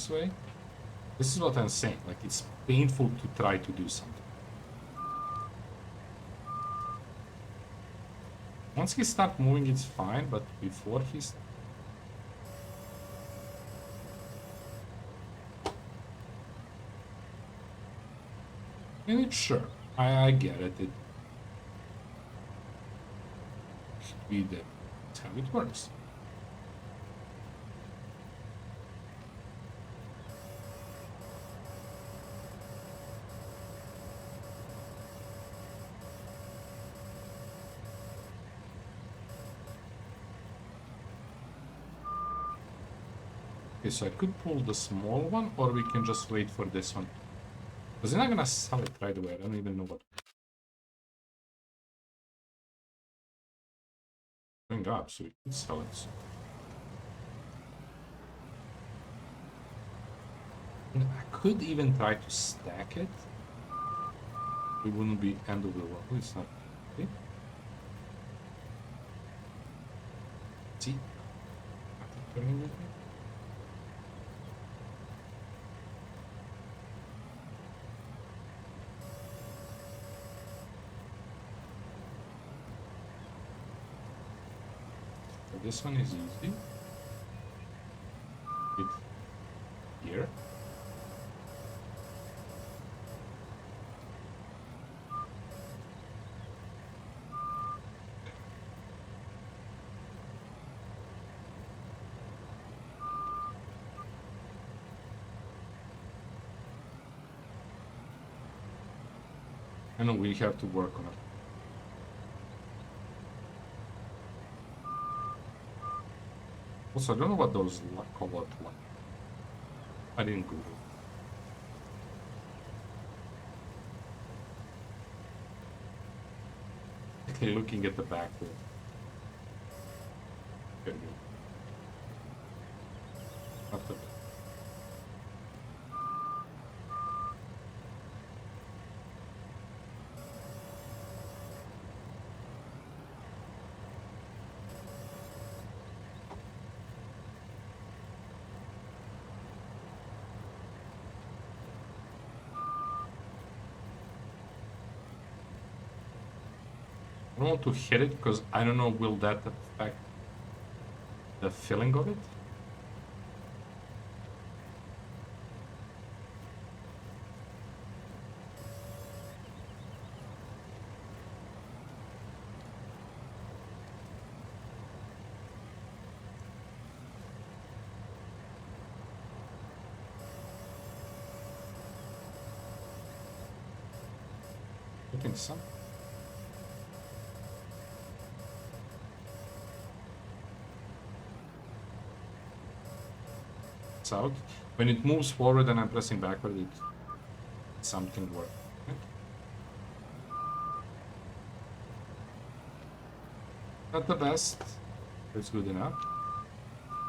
this way. This is what I'm saying. Like, it's painful to try to do something. Once he starts moving, it's fine, but before he's... And it's sure, I get it. It should be there. That's how it works. Okay, so I could pull the small one, or we can just wait for this one. Because they're not gonna sell it right away. I don't even know what. Going up, so we can sell it. And I could even try to stack it. It wouldn't be end of the world. It's not. Okay. See? Turning with me. This one is easy. It here. I know we have to work on it. Also, I don't know what those call out like. I didn't Google. Okay, looking at the back there. Good. Not the I don't want to hit it because I don't know will that affect the filling of it. I think so. Out. When it moves forward and I'm pressing backward, it's something works. Okay. Not the best, but it's good enough.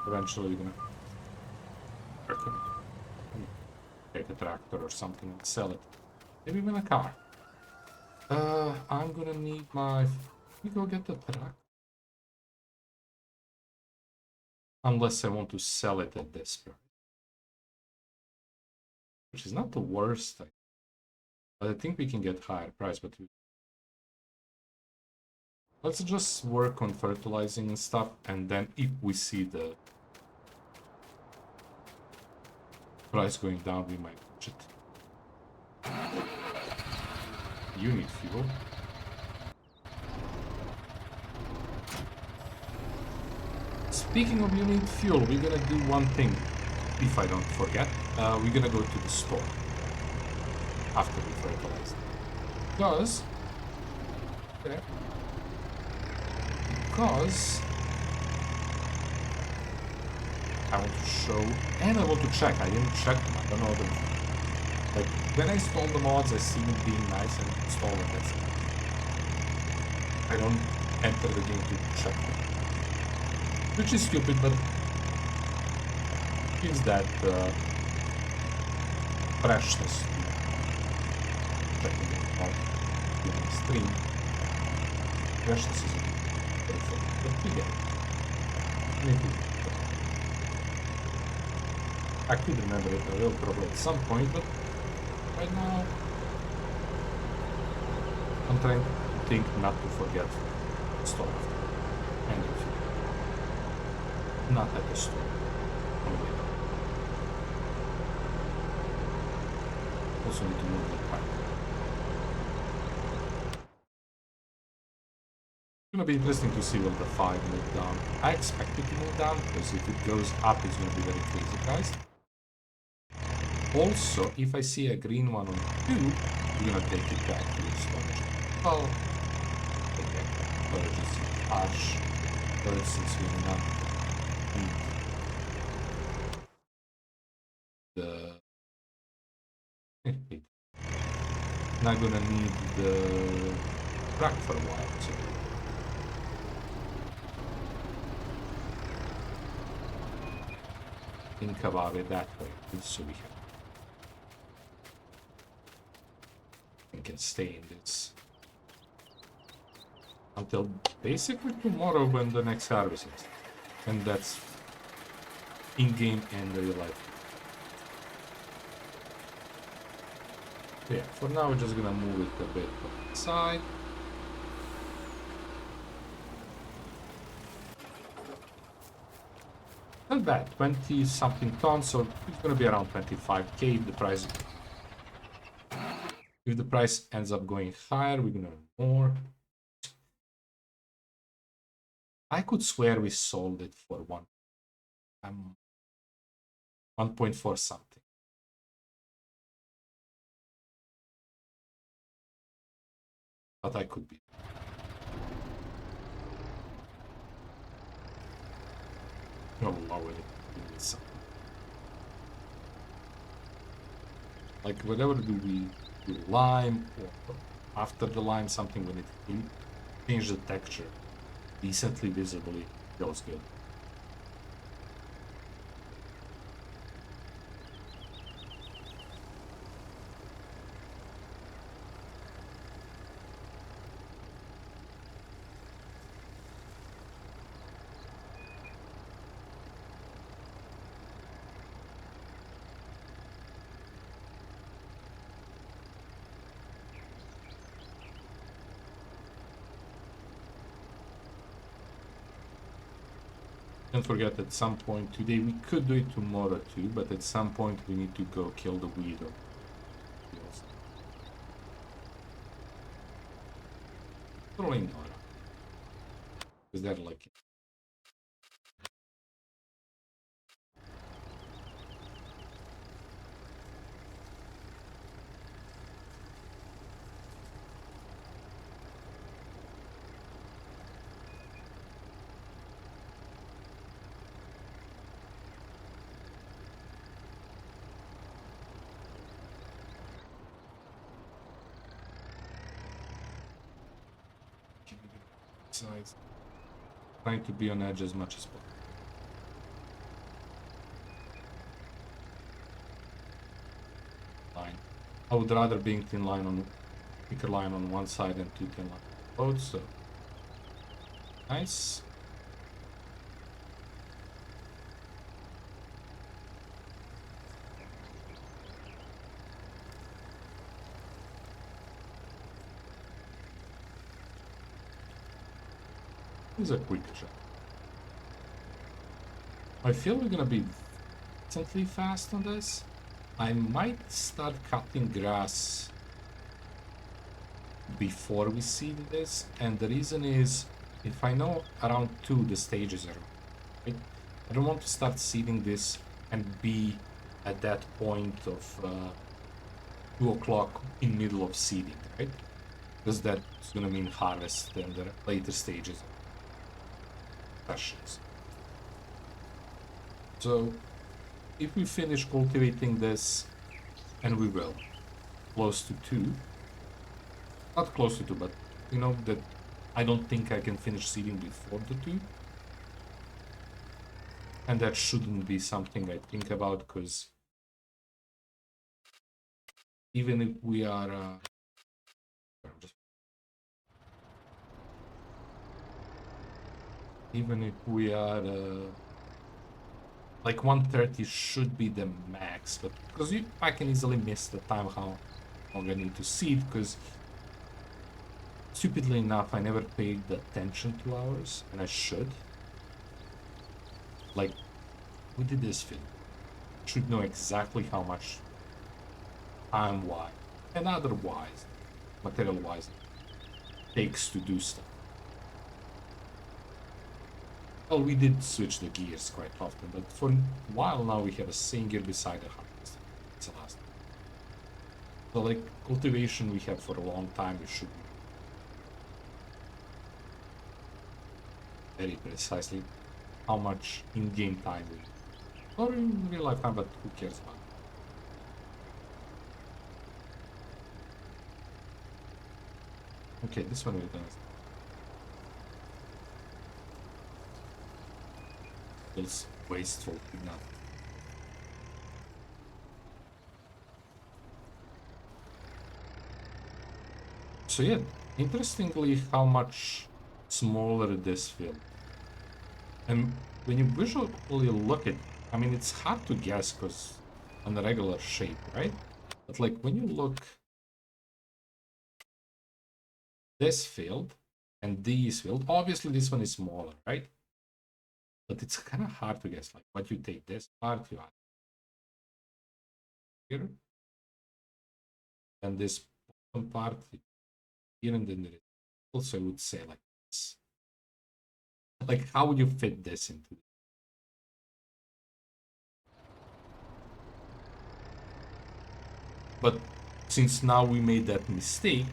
Eventually we're gonna take a tractor or something and sell it. Maybe even a car. I'm gonna need my... Let me go get the tractor. Unless I want to sell it at this price. Which is not the worst thing. But I think we can get higher price, but let's just work on fertilizing and stuff, and then if we see the price going down, we might watch it. You need fuel. Speaking of you need fuel, we're gonna do one thing. If I don't forget, we're gonna go to the store after we fertilize. Because I want to show and I want to check. I didn't check them. I don't know them. Like when I install the mods, I see them being nice and install them. That's it. I don't enter the game to check them, which is stupid, but gives that freshness to checking it out in the stream. Freshness is a good, but we get it. I could remember it, I will probably at some point, but right now I'm trying to think not to forget store after. And if not at the store. Only. Also need to move the pipe. It's gonna be interesting to see will the 5 move down. I expect it to move down because if it goes up it's gonna be very crazy priced. Also, if I see a green one on 2, we're gonna take it back to the storage. Well, okay, storage is harsh, but since we're not need the not gonna need the track for a while, so think about it that way. So we can stay in this until basically tomorrow when the next harvest is, and that's in-game and real life. So yeah, for now we're just gonna move it a bit on the side. Not bad, 20 something tons, so it's gonna be around 25k if the price ends up going higher, we're gonna earn more. I could swear we sold it for 1.4 something. But I could be. No, lower it. Like whatever do we do, lime or after the lime something when it change the texture decently visibly feels good. Don't forget at some point today, we could do it tomorrow too, but at some point we need to go kill the weed. Probably not. Because they're like... size. Trying to be on edge as much as possible. Line. I would rather being thicker line on one side and two thin line on both, so nice. This is a quick shot. I feel we're gonna be decently fast on this. I might start cutting grass before we seed this, and the reason is if I know around 2 the stages are right, I don't want to start seeding this and be at that point of 2 o'clock in middle of seeding, right? Because that's gonna mean harvest and the later stages sessions. So if we finish cultivating this, and we will, close to 2, not close to 2, but you know that I don't think I can finish seeding before the 2. And that shouldn't be something I think about, because even if we are... even if we are like 130 should be the max, but because I can easily miss the time how long I need to seed, because stupidly enough I never paid the attention to hours, and I should. Like, we did this film. Should know exactly how much time-wise and otherwise, material-wise, takes to do stuff. Well, we did switch the gears quite often, but for a while now we have a same gear beside the harvest. It's the last. So like cultivation we have for a long time, we should know very precisely how much in-game time we need. Or in real life time, but who cares about it? Okay, this one we're gonna feels wasteful enough. So yeah, interestingly how much smaller this feels. And when you visually look at, I mean, it's hard to guess because on the regular shape, right? But like when you look this field and this field, obviously this one is smaller, right? But it's kind of hard to guess. Like what you take this part, you add here, and this bottom part here, and then there is also I would say like this. Like how would you fit this into? But since now we made that mistake,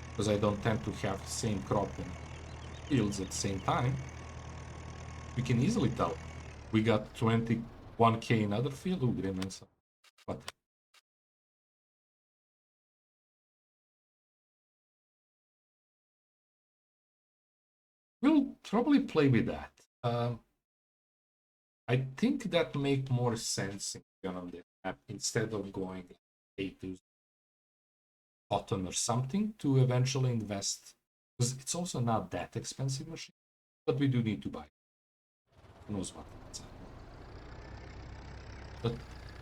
because I don't tend to have the same crop in fields at the same time, we can easily tell. We got 21k in other field. Ooh, Greyman's. What? We'll probably play with that. I think that make more sense on the app instead of going to cotton or something to eventually invest, because it's also not that expensive machine, but we do need to buy. Who knows what? But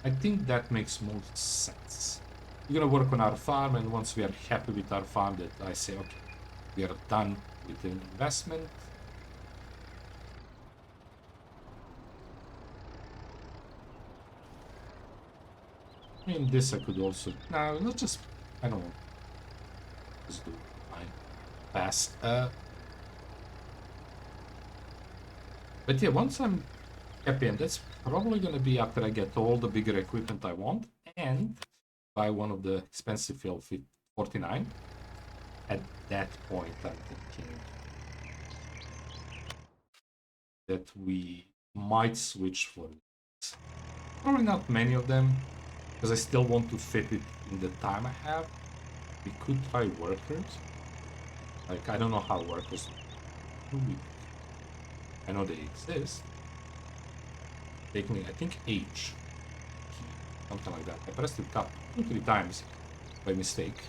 I think that makes most sense. We're gonna work on our farm, and once we are happy with our farm, that I say, okay, we are done with the investment. I mean, this I could also. No, let's just. I don't know. Just do fine. Pass. But yeah, once I'm happy, and that's probably gonna be after I get all the bigger equipment I want and buy one of the expensive field 49. At that point, I'm thinking that we might switch for this. Probably not many of them, because I still want to fit it in the time I have. We could try workers. Like, I don't know how workers work. I know they exist. Take me, I think, H. Something like that. I pressed it up 2-3 times by mistake.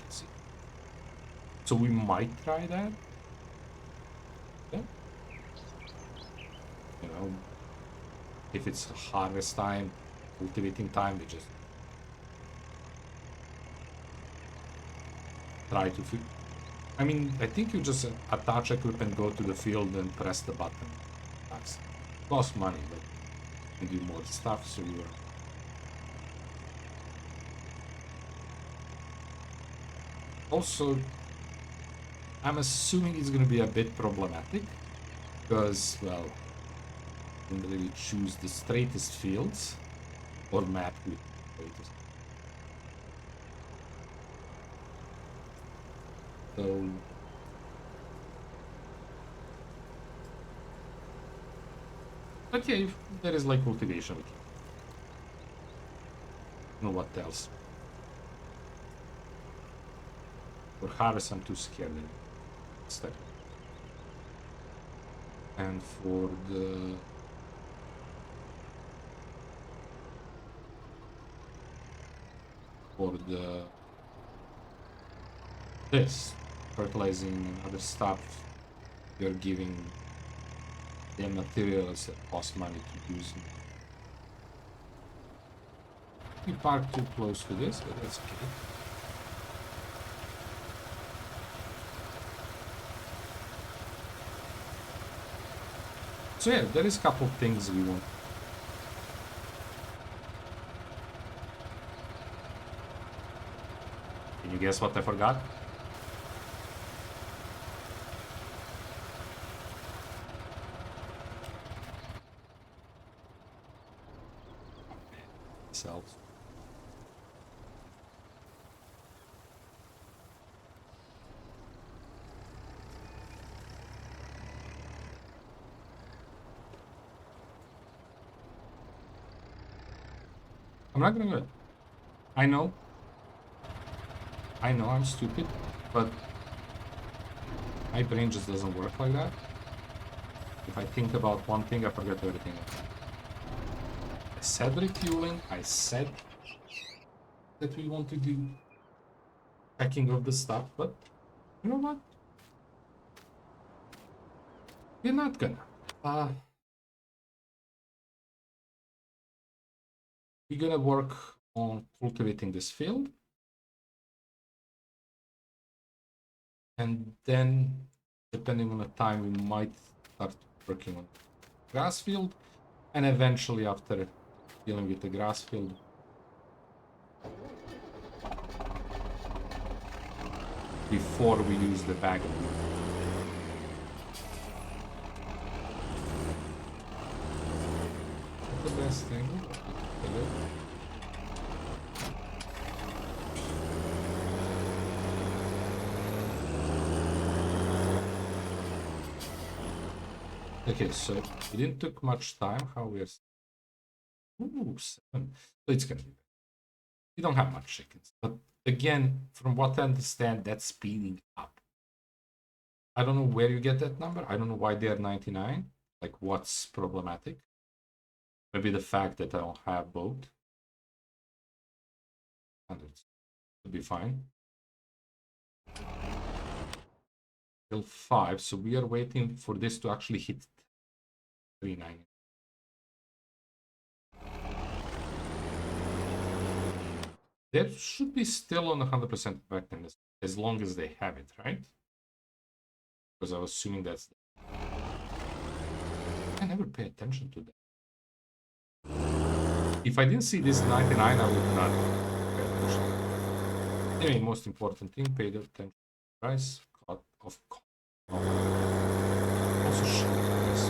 Let's see. So we might try that. Yeah. You know, if it's harvest time, cultivating time, we just try to. I mean, I think you just attach equipment, go to the field, and press the button. That's cost money, but you can do more stuff. So you are. Also, I'm assuming it's going to be a bit problematic because, well, you can really choose the straightest fields or map with the straightest. So, but yeah, if there is like cultivation, we can. You know what else? For harvest, I'm too scared. Step. And for the this fertilizing and other stuff, you're giving the materials that cost money to use. We parked too close to this, but that's okay. So yeah, there is a couple of things we want. Can you guess what I forgot? Cells. I'm not gonna do it. I know I'm stupid, but my brain just doesn't work like that. If I think about one thing, I forget everything else. I said refueling, I said that we want to do checking of the stuff, but you know what? We're not gonna. We're gonna work on cultivating this field. And then, depending on the time, we might start working on grass field. And eventually, after dealing with the grass field, before we use the bag of meat. Not the best thing. Okay, so it didn't took much time. How we're 7. So it's gonna be better. We don't have much chickens, but again, from what I understand, that's speeding up. I don't know where you get that number. I don't know why they're 99. Like, what's problematic? Maybe the fact that I don't have both. And it should be fine. Till 5, so we are waiting for this to actually hit 390. There should be still on 100% effectiveness as long as they have it, right? Because I was assuming that's. I never pay attention to that. If I didn't see this 99, I would not pay attention. Anyway, most important thing, pay the attention price cut of cost. Also shit price.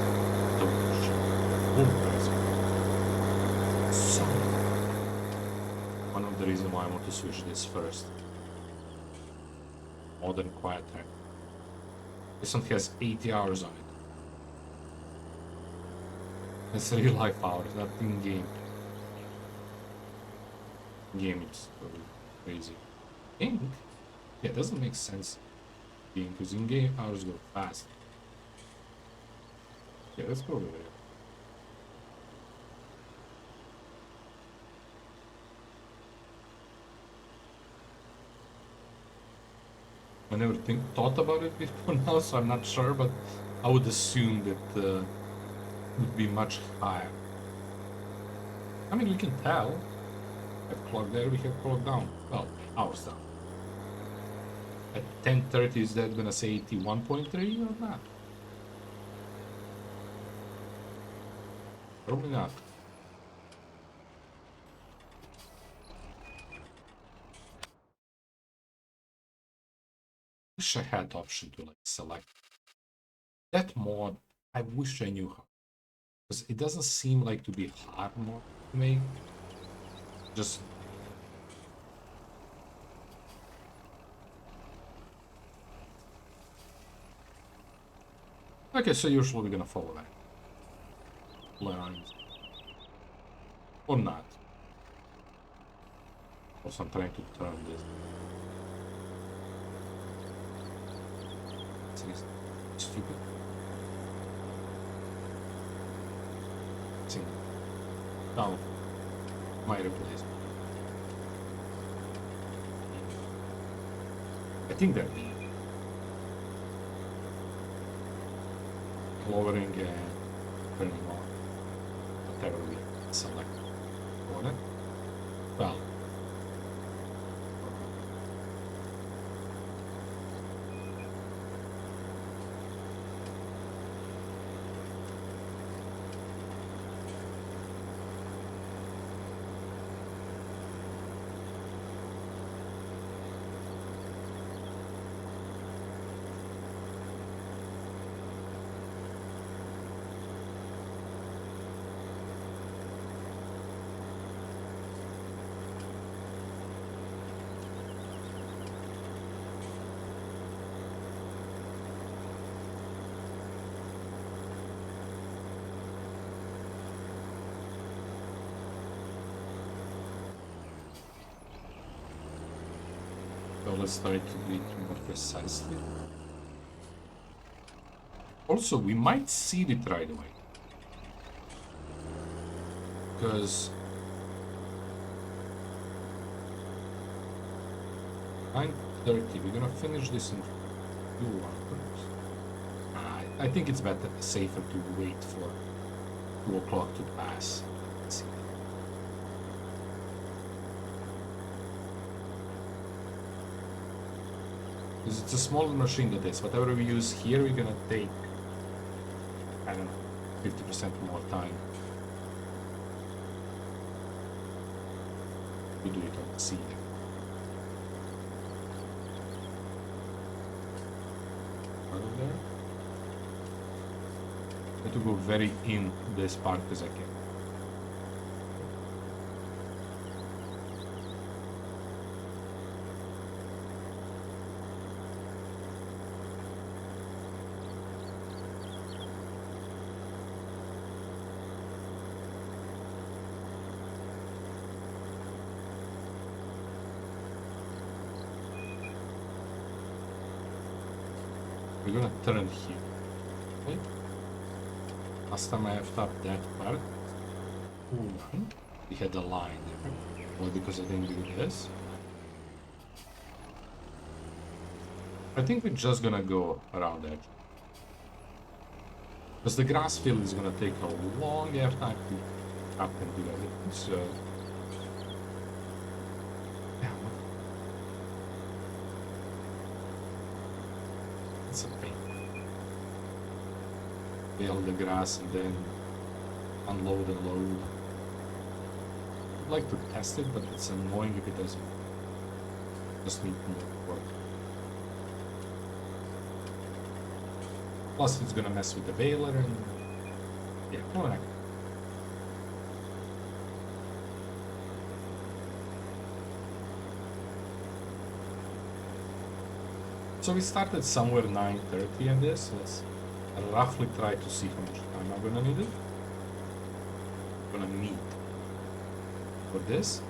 Don't shit. Boom price. So one of the reasons why I want to switch this first. Modern quiet time. This one has 80 hours on it. It's real life hours, not in game. Game it's crazy. Ink? Yeah, it doesn't make sense. Because in game hours go fast. Yeah, let's go over there. I never thought about it before now, so I'm not sure, but I would assume that it would be much higher. I mean, we can tell. We have clock there, we have clock down. Well, hours down. At 10:30, is that gonna say 81.3 or not? Probably not. Wish I had the option to like select that mod. I wish I knew how, because it doesn't seem like to be hard mod to make. Just okay. So usually we're gonna follow that lines or not. Also, I'm trying to turn this. It's stupid. See. Now, my replacement. I think that lowering turning on whatever we select for it. Well, so let's try to do it more precisely. Also, we might see it right away. Because 9:30, we're gonna finish this in 2 hours. I think it's better, safer to wait for 2 o'clock to pass. Let's see. Because it's a smaller machine than this. Whatever we use here, we're gonna take, I don't know, 50% more time to do it on the seed. Over there. I have to go very in this part as I can. We're gonna turn here. Okay. Last time I have tapped that part. We had a line there. Well, because I didn't do this. I think we're just gonna go around that. Because the grass field is gonna take a long air time to tap and do everything, so. Yeah, it's a pain. Bale the grass and then unload and load. I'd like to test it, but it's annoying if it doesn't. Just need more work. Plus it's gonna mess with the baler and yeah, alright. So we started somewhere 9:30 in this. Let's roughly try to see how much time I'm gonna need it. I'm gonna need for this.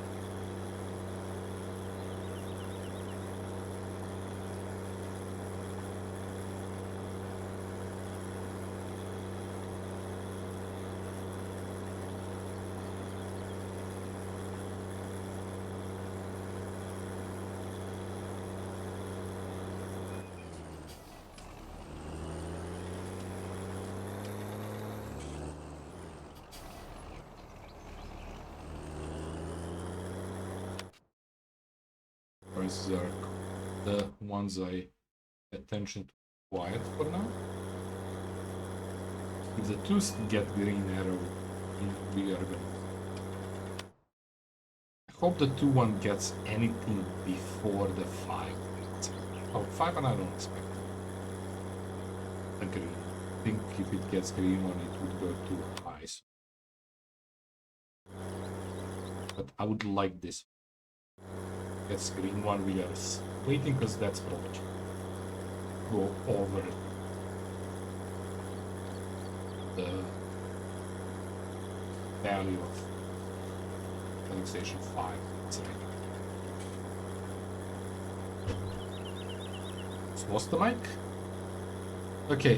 These are the ones I pay attention to quiet for now. If the two get green arrow, we are going. I hope the 2-1 gets anything before the 5. Oh, 5 and I don't expect it. A green. I think if it gets green one, it would go too high. But I would like this. Gets green one, we are waiting because that's probably go over the value of annexation 5. So lost the mic. Okay,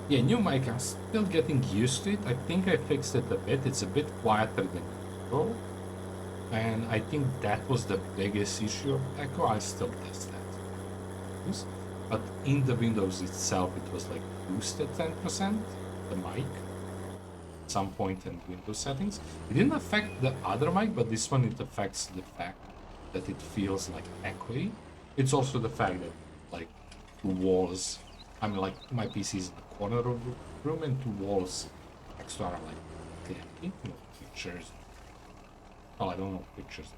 yeah, new mic. I'm still getting used to it. I think I fixed it a bit. It's a bit quieter than usual. And I think that was the biggest issue of Echo. I still test that. But in the Windows itself, it was like boosted 10%. the mic at some point in Windows settings. It didn't affect the other mic, but this one, it affects the fact that it feels like echoey. It's also the fact that like the walls, I mean like my PC is in the corner of the room and two walls next to are like empty, no pictures. Oh, I don't know pictures.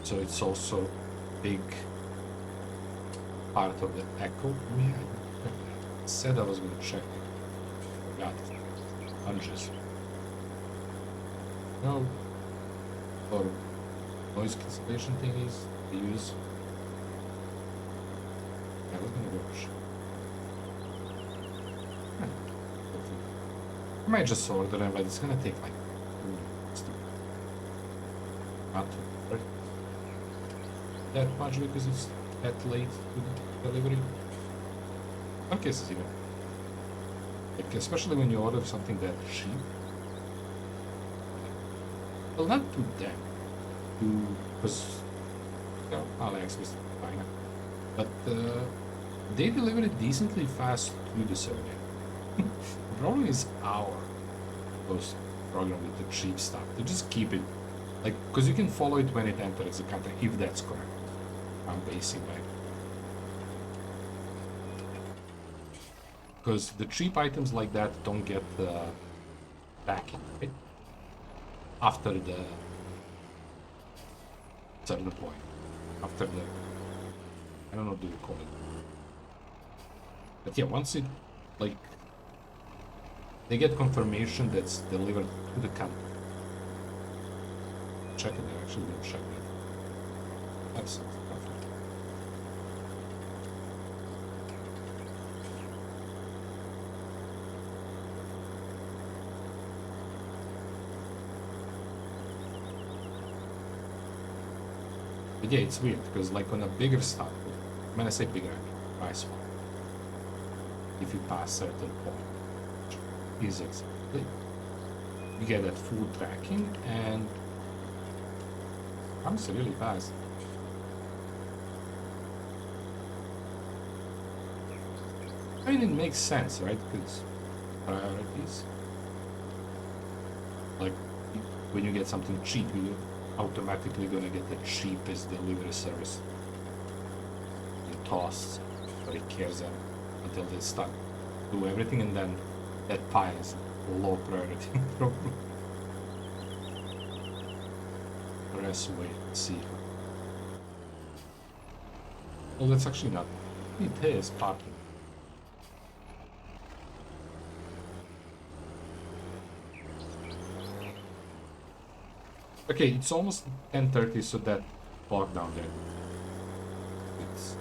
So it's also big part of the echo. Yeah, I said I was gonna check it. Forgot. Hunches. No. Or noise cancellation thingies they use. I was gonna watch. I might just order them, but it's gonna take like 2 minutes to not to that much because it's that late to the delivery. Some cases even. Like especially when you order something that cheap. Well, not too damn. Because you know, AliExpress is fine. But they deliver it decently fast to the server. The problem is those program with the cheap stuff. They just keep it like because you can follow it when it enters the country if that's correct. I'm basing my because the cheap items like that don't get back in right after the certain point. After the I don't know what do you call it. But yeah, once it like they get confirmation that's delivered to the country. Check it, I actually didn't check that. That's perfect. But yeah, it's weird because like on a bigger stuff, when I say bigger, I mean price one. If you pass certain point, is exactly you get that full tracking and comes really fast. I mean, it makes sense, right? Because priorities. Like when you get something cheap, you're automatically gonna get the cheapest delivery service. You toss, nobody cares until they start do everything, and then that pile is low priority. Probably. Let's wait and see. Well, that's actually not. It is parking. Okay, it's almost 10:30, so that clock down there. It's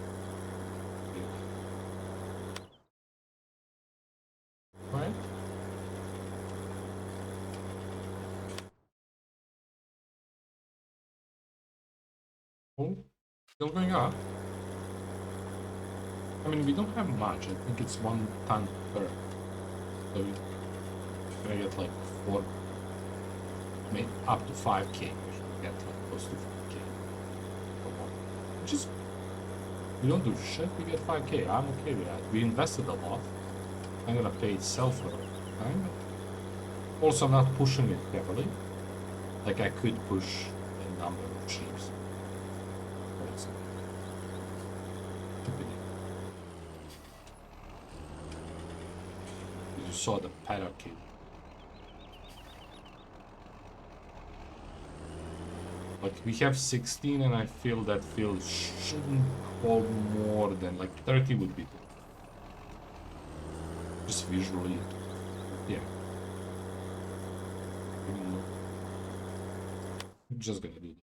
right. Oh, still going up. I mean, we don't have much. I think it's 1 ton per. So we're gonna get like 4, maybe up to 5k. We should get like close to 5k. Which is, we don't do shit, we get 5k. I'm okay with that. We invested a lot. I'm gonna pay itself for time. Also, I'm not pushing it heavily. Like I could push a number of sheeps. You saw the paddock cable. But we have 16 and I feel that field shouldn't hold more than like 30 would be good. Just visually. Yeah. I'm just gonna do this.